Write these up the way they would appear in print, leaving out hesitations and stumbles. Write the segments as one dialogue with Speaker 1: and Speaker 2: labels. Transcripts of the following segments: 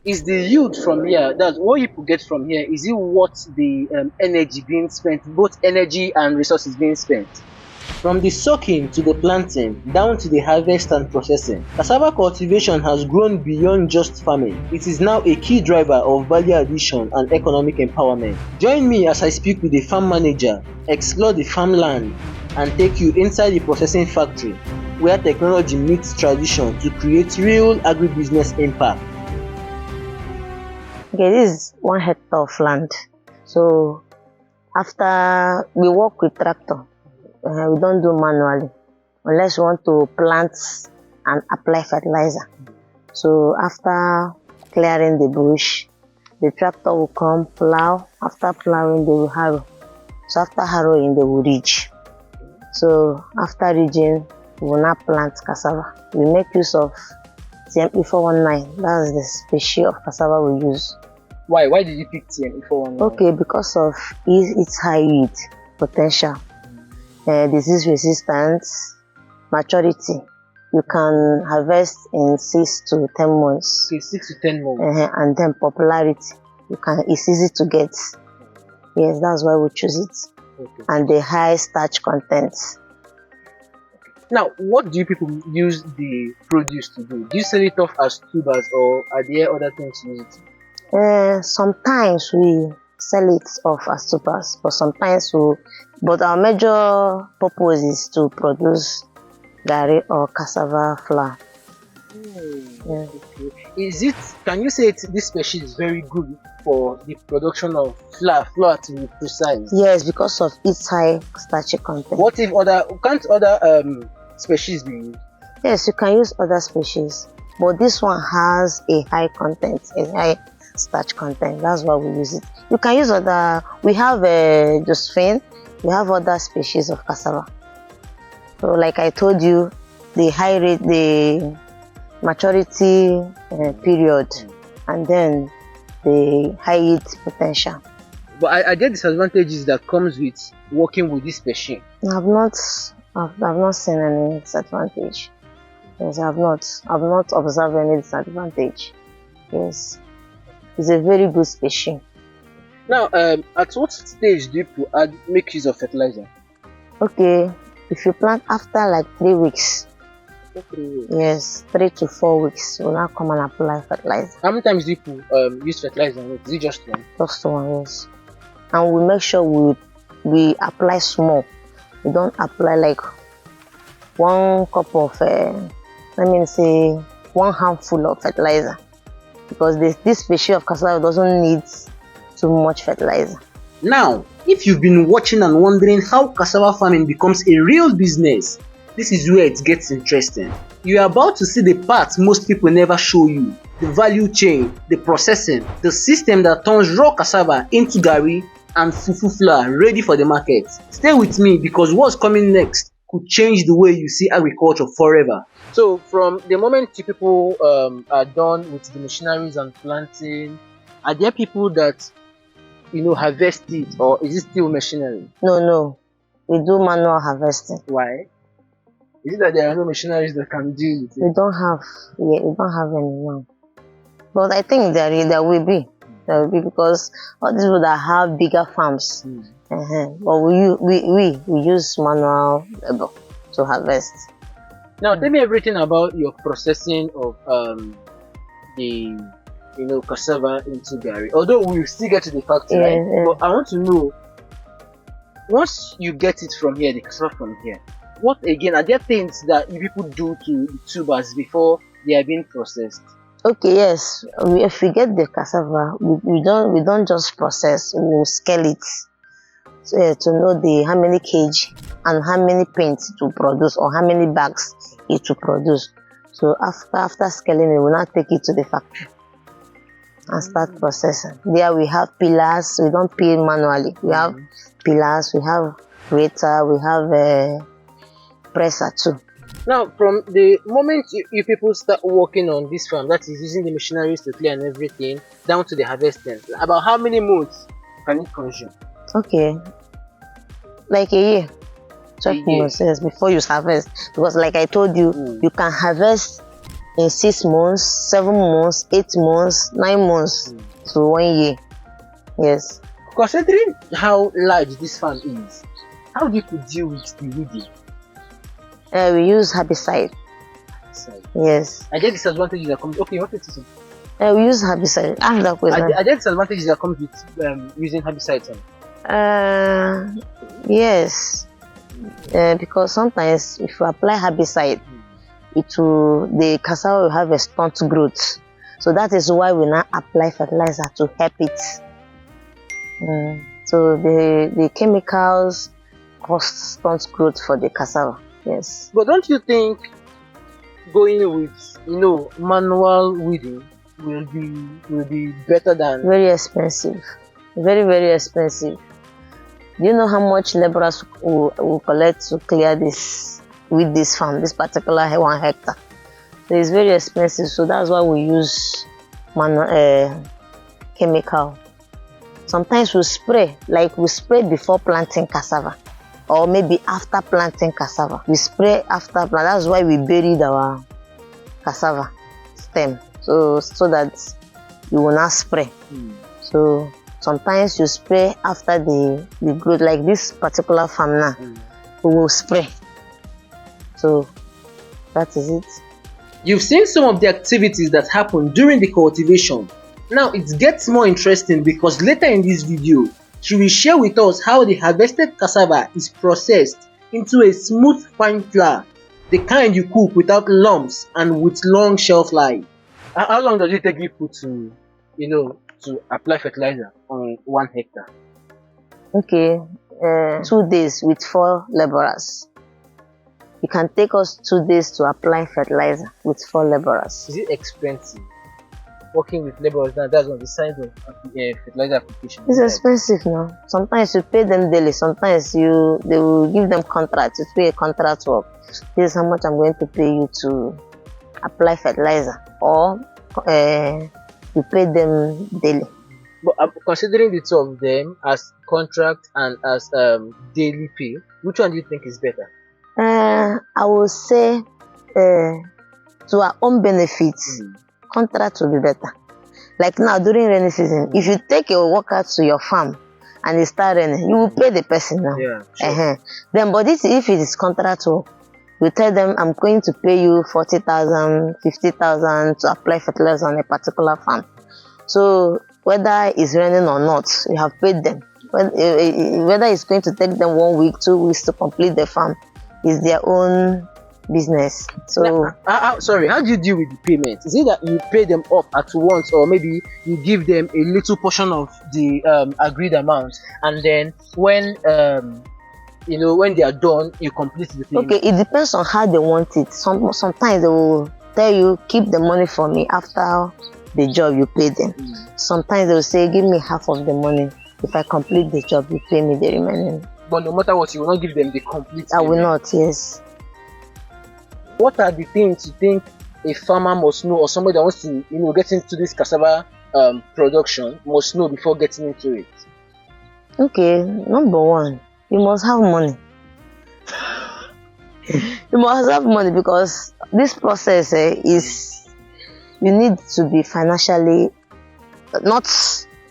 Speaker 1: Is the yield from here, that's what people get from here, is it what the energy being spent, both energy and resources being spent? From the soaking to the planting, down to the harvest and processing, cassava cultivation has grown beyond just farming. It is now a key driver of value addition and economic empowerment. Join me as I speak with a farm manager, explore the farmland, and take you inside the processing factory where technology meets tradition to create real agribusiness impact.
Speaker 2: Okay, this is 1 hectare of land. So after we work with tractor, we don't do manually unless we want to plant and apply fertilizer. So after clearing the bush, the tractor will come plow. After plowing, they will harrow. So after harrowing, they will ridge. So after ridging, we will now plant cassava. We make use of TME 419. That's the species of cassava we use.
Speaker 1: Why? Why did you pick TME 419?
Speaker 2: Okay, because of its high yield potential, disease resistance, maturity. You can harvest in 6 to 10 months.
Speaker 1: Okay, 6 to 10 months.
Speaker 2: And then popularity. It's easy to get. Yes, that's why we choose it.
Speaker 1: Okay.
Speaker 2: And the high starch content.
Speaker 1: Now, what do you people use the produce to do? Do you sell it off as tubers, or are there other things you use it to?
Speaker 2: Sometimes we sell it off as tubers, but sometimes but our major purpose is to produce Garri or cassava flour.
Speaker 1: Yeah. Okay. Can you say this species is very good for the production of flour to be precise?
Speaker 2: Yes, because of its high starchy content.
Speaker 1: What if can't other species be used?
Speaker 2: Yes, you can use other species, but this one has a high content, a high starch content. That's why we use it. You can use we have Josephine, we have other species of cassava. So like I told you, the high rate, the maturity period, and then the high yield potential.
Speaker 1: But I get disadvantages that comes with working with this species.
Speaker 2: I've not seen any disadvantage. Yes, I've not observed any disadvantage. Yes, it's a very good species.
Speaker 1: Now, at what stage do you make use of fertilizer?
Speaker 2: Okay, if you plant after like 3 weeks.
Speaker 1: 3 weeks.
Speaker 2: Yes, 3 to 4 weeks. We'll now come and apply fertilizer.
Speaker 1: How many times do you use fertilizer? Is it just one?
Speaker 2: Just one, yes. And we make sure we apply small. We don't apply like 1 cup of, let me say 1 handful of fertilizer, because this species of cassava doesn't need too much fertilizer.
Speaker 1: Now, if you've been watching and wondering how cassava farming becomes a real business, this is where it gets interesting. You are about to see the part most people never show you: the value chain, the processing, the system that turns raw cassava into garri and fufu flour ready for the market. Stay with me, because what's coming next could change the way you see agriculture forever. So from the moment you people are done with the machineries and planting, are there people that harvest it, or is it still machinery?
Speaker 2: No, we do manual harvesting.
Speaker 1: Why? Is it that there are no machineries that can deal with it?
Speaker 2: We don't have any now. But I think there will be. There will be, because all these people that have bigger farms. But we use manual labor to harvest.
Speaker 1: Now tell me everything about your processing of the cassava into garri. Although we'll still get to the factory, right? But I want to know, once you get it from here, the cassava from here, what again are there things that you people do to the tubers before they are being processed?
Speaker 2: Okay, yes. If we get the cassava, we don't just process. We will scale it to know how many kg and how many pints to produce, or how many bags it to produce. So after scaling it, we will now take it to the factory and start processing. There we have pillars. We don't peel manually. We have pillars. We have grater. We have presser too.
Speaker 1: Now, from the moment you people start working on this farm, that is using the machineries to clear and everything, down to the harvesting, about how many months can it consume?
Speaker 2: Okay, like a year. 12 months, yes, before you harvest. Because like I told you, you can harvest in 6 months, 7 months, 8 months, 9 months to 1 year. Yes.
Speaker 1: Considering how large this farm is, how do you deal with the weeding?
Speaker 2: We use herbicide. Yes.
Speaker 1: Are there disadvantages that come? Okay, what is it?
Speaker 2: We use herbicide. Ask that question.
Speaker 1: Are there disadvantages that come with using herbicides?
Speaker 2: Yes. Because sometimes if you apply herbicide, the cassava will have a stunt growth. So that is why we now apply fertilizer to help it. So the chemicals cause stunt growth for the cassava. Yes.
Speaker 1: But don't you think going with manual weeding will be better than?
Speaker 2: Very expensive. Very, very expensive. Do you know how much laborers will collect to clear this with this farm, this particular 1 hectare? So it's very expensive. So that's why we use chemical. Sometimes we spray, like we spray before planting cassava, or maybe after planting cassava. We spray after plant. That's why we buried our cassava stem, so that you will not spray. So sometimes you spray after the growth, like this particular farm now, we will spray. So that is it.
Speaker 1: You've seen some of the activities that happen during the cultivation. Now it gets more interesting because later in this video, she will share with us how the harvested cassava is processed into a smooth fine flour, the kind you cook without lumps and with long shelf life. How long does it take you to apply fertilizer on 1 hectare?
Speaker 2: Okay, 2 days with 4 laborers. It can take us 2 days to apply fertilizer with 4 laborers.
Speaker 1: Is it expensive? Working with laborers now, that's on the side of fertilizer application.
Speaker 2: It's expensive now. Sometimes you pay them daily, sometimes they will give them contract. You pay a contract work. This is how much I'm going to pay you to apply fertilizer, or you pay them daily.
Speaker 1: But considering the 2 of them as contract and as daily pay, which one do you think is better?
Speaker 2: I will say to our own benefits, contract will be better. Like now during rainy season, if you take a worker to your farm and it start raining, you will pay the person now.
Speaker 1: Yeah, sure.
Speaker 2: Then, but if it is contract work, you tell them I'm going to pay you 40,000, 50,000 to apply fertilizer on a particular farm. So whether it's raining or not, you have paid them. Whether it's going to take them 1 week, 2 weeks to complete the farm, is their own business. So
Speaker 1: how do you deal with the payment? Is it that you pay them up at once, or maybe you give them a little portion of the agreed amount, and then when they are done, you complete the payment?
Speaker 2: Okay, it depends on how they want it. Sometimes they will tell you keep the money for me after the job you pay them. Sometimes they will say give me half of the money. If I complete the job, you pay me the remaining.
Speaker 1: But no matter what, you will not give them the complete payment.
Speaker 2: I will not, yes.
Speaker 1: What are the things you think a farmer must know, or somebody that wants to get into this cassava production must know before getting into it?
Speaker 2: Okay, number 1, you must have money. You must have money, because this process is, you need to be financially, not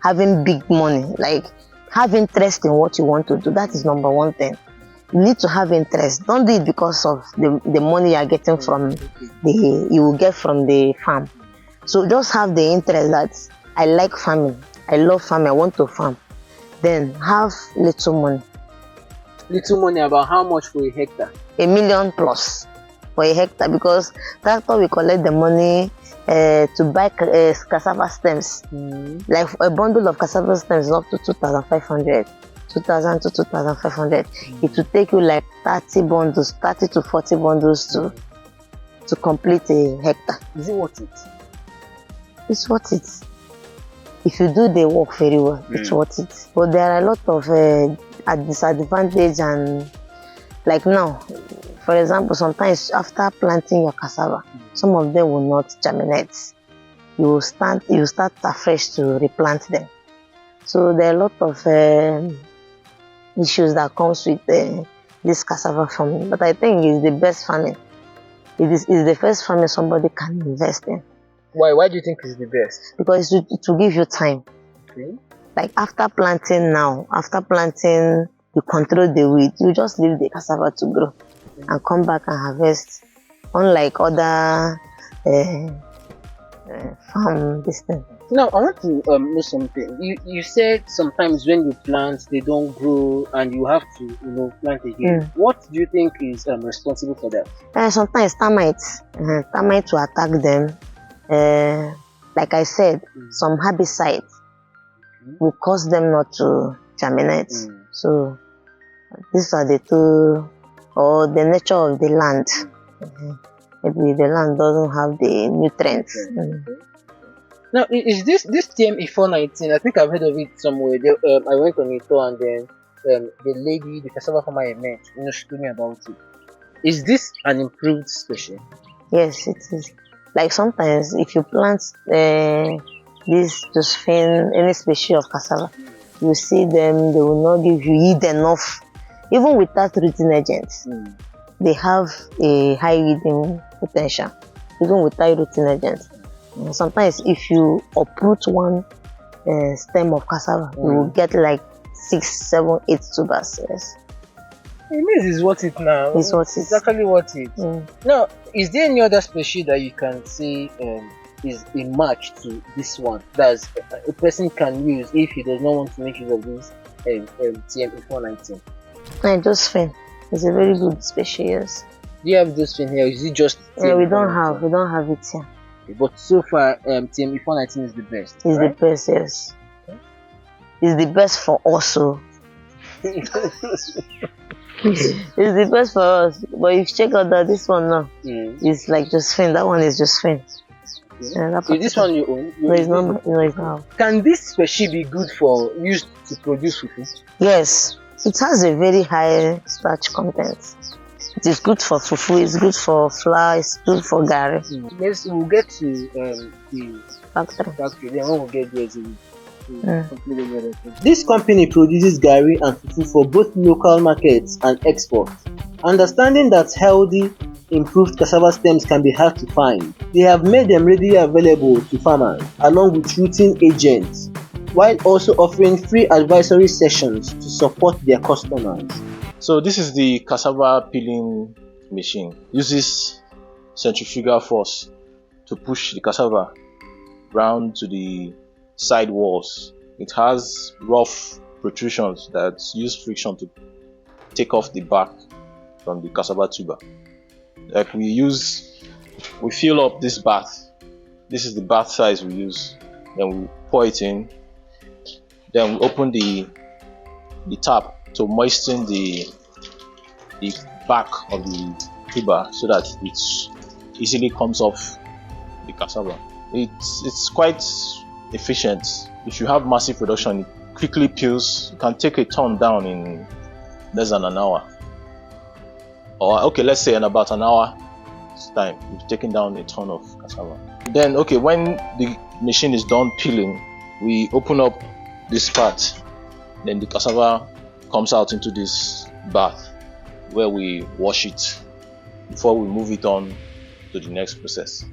Speaker 2: having big money, like have interest in what you want to do. That is number 1 thing. You need to have interest. Don't do it because of the money you are getting from you will get from the farm. So just have the interest that I like farming, I love farming, I want to farm. Then have little money.
Speaker 1: Little money, about how much for a hectare?
Speaker 2: $1 million plus for a hectare, because that's how we collect the money to buy cassava stems. Like a bundle of cassava stems is up to 2,500. 2,000 to 2,500. It will take you like 30 bundles, 30 to 40 bundles to complete a hectare.
Speaker 1: Is it worth it?
Speaker 2: It's worth it. If you do the work very well, it's worth it. But there are a lot of disadvantage, and like now, for example, sometimes after planting your cassava, some of them will not germinate. You start afresh to replant them. So there are a lot of issues that comes with this cassava farming, but I think it's the best farming. Is the first farming somebody can invest in.
Speaker 1: Why do you think it's the best?
Speaker 2: Because it will give you time.
Speaker 1: Okay.
Speaker 2: Like after planting, you control the weed, you just leave the cassava to grow and come back and harvest. Unlike other farm this thing.
Speaker 1: Now I want to know something. You said sometimes when you plant they don't grow and you have to plant again. What do you think is responsible for that?
Speaker 2: Sometimes termites will attack them. Like I said, some herbicides will cause them not to germinate. So these are the two, or the nature of the land. Maybe the land doesn't have the nutrients.
Speaker 1: Now, is this TME 419? I think I've heard of it somewhere. I went on a tour and then the cassava farmer I met, she told me about it. Is this an improved species?
Speaker 2: Yes, it is. Like sometimes if you plant this Josephine, any species of cassava, you see them, they will not give you yield enough. Even without rooting agents, they have a high yielding potential, even without rooting agents. Sometimes if you uproot one stem of cassava, you will get like 6, 7, 8 tubers. Yes.
Speaker 1: It means it's worth it now.
Speaker 2: It's worth it.
Speaker 1: It's actually worth it. Now, is there any other species that you can say is a match to this one that a person can use if he does not want to make use of this TME 419?
Speaker 2: Josephine is a very good species.
Speaker 1: Do you have Josephine here? Is it just
Speaker 2: we don't have it here.
Speaker 1: But so far, TME 419 is the best.
Speaker 2: It's
Speaker 1: right?
Speaker 2: the best, yes. It's the best for us. It's the best for us. But if you check out that this one now, it's like Josephine. That one is Josephine.
Speaker 1: Yeah, is this one you own?
Speaker 2: No, it's not. No, it's not.
Speaker 1: Can this species be good for used to produce fufu?
Speaker 2: Yes, it has a very high starch content. It is good for fufu, it's good for flour, it's good for garri.
Speaker 1: We'll get to the
Speaker 2: factory.
Speaker 1: Then when we get there, this company produces garri and fufu for both local markets and export. Understanding that healthy, improved cassava stems can be hard to find, they have made them readily available to farmers along with rooting agents, while also offering free advisory sessions to support their customers.
Speaker 3: So this is the cassava peeling machine. Uses centrifugal force to push the cassava round to the side walls. It has rough protrusions that use friction to take off the bark from the cassava tuber. Like we fill up this bath. This is the bath size we use. Then we pour it in. Then we open the tap to moisten the back of the tuber so that it easily comes off the cassava. It's quite efficient. If you have massive production, it quickly peels. You can take a ton down in less than an hour. Or okay, let's say in about an hour's time, you've taken down a ton of cassava. Then okay, when the machine is done peeling, we open up this part. Then the cassava comes out into this bath where we wash it before we move it on to the next process.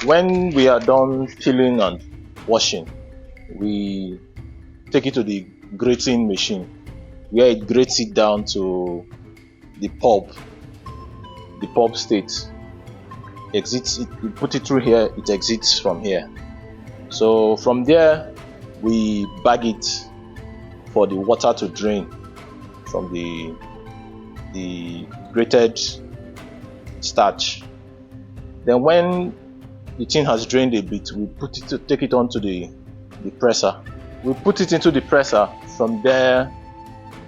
Speaker 3: When we are done peeling and washing, we take it to the grating machine where it grates it down to the pulp state. Exits it, we put it through here, it exits from here. So from there we bag it for the water to drain from the grated starch. Then when the thing has drained a bit, we take it onto the presser. We put it into the presser. From there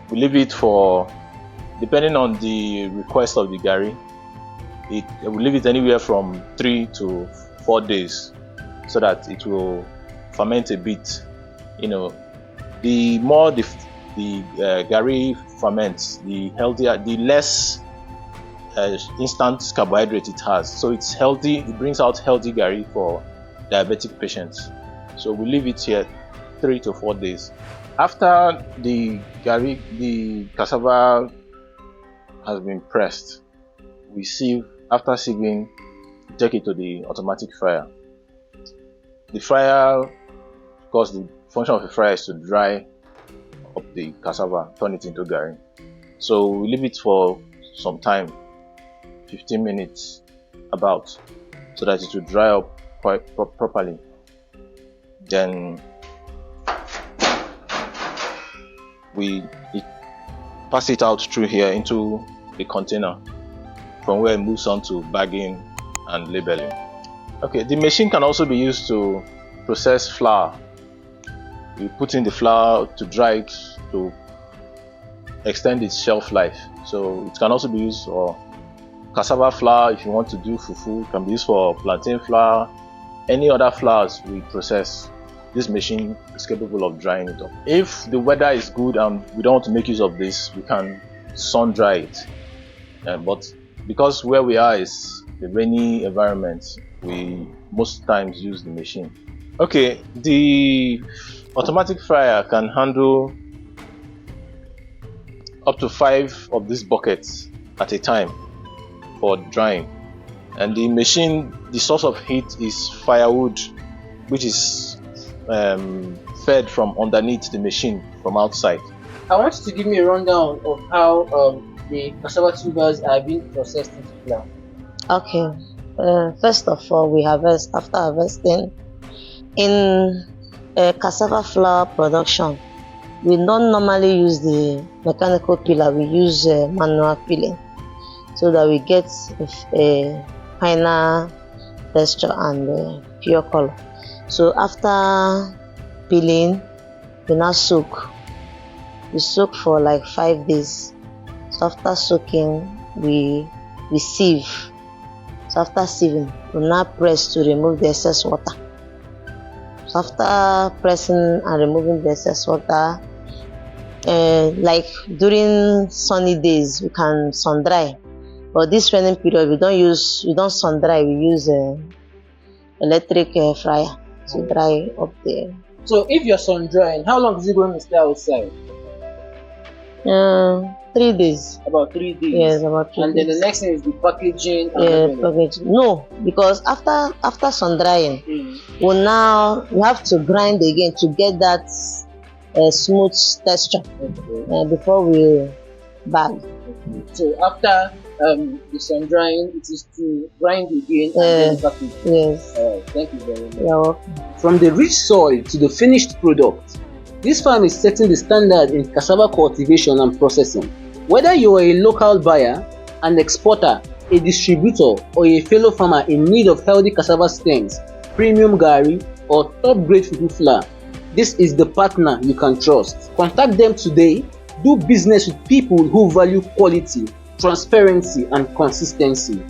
Speaker 3: we leave it for, depending on the request of the garri, we leave it anywhere from 3 to 4 days so that it will ferment a bit. The more the garri ferments, the healthier, the less instant carbohydrate it has. So it's healthy. It brings out healthy garri for diabetic patients. So we leave it here 3 to 4 days. After the cassava has been pressed, we sieve. After sieving, we take it to the automatic fryer. The fryer, because the function of the fryer is to dry up the cassava, turn it into garri. So we leave it for some time, 15 minutes about, so that it will dry up quite properly. Then we pass it out through here into a container, from where it moves on to bagging and labeling. Okay, the machine can also be used to process flour. You put in the flour to dry it to extend its shelf life. So it can also be used for cassava flour. If you want to do fufu, it can be used for plantain flour. Any other flours we process, this machine is capable of drying it up. If the weather is good and we don't want to make use of this, we can sun dry it. But because where we are is a rainy environment, we most times use the machine. Okay, the automatic fryer can handle up to 5 of these buckets at a time for drying. And the machine, the source of heat is firewood, which is fed from underneath the machine from outside.
Speaker 1: I want you to give me a rundown of how the cassava tubers are being processed into flour.
Speaker 2: Okay. First of all, we harvest. After harvesting, in cassava flour production, we don't normally use the mechanical peeler. We use manual peeling, so that we get a finer texture and pure color. So after peeling, we now soak. We soak for like 5 days. So after soaking, we sieve. So after sieving, we now press to remove the excess water. So after pressing and removing the excess water, like during sunny days, we can sun dry. But this raining period, we don't sun dry. We use electric fryer to dry up the.
Speaker 1: So if you're sun drying, how long is it going to stay outside?
Speaker 2: 3 days.
Speaker 1: About 3 days.
Speaker 2: Yes, about 3
Speaker 1: and
Speaker 2: days.
Speaker 1: then the next thing is the packaging.
Speaker 2: Packaging. No, because after sun drying, we have to grind again to get that smooth texture before we bag.
Speaker 1: So after the sun drying, it is to grind again and then package.
Speaker 2: Yes.
Speaker 1: Thank you very much.
Speaker 2: You're welcome.
Speaker 1: From the rich soil to the finished product, this farm is setting the standard in cassava cultivation and processing. Whether you are a local buyer, an exporter, a distributor, or a fellow farmer in need of healthy cassava stems, premium garri, or top-grade fufu flour, this is the partner you can trust. Contact them today. Do business with people who value quality, transparency, and consistency.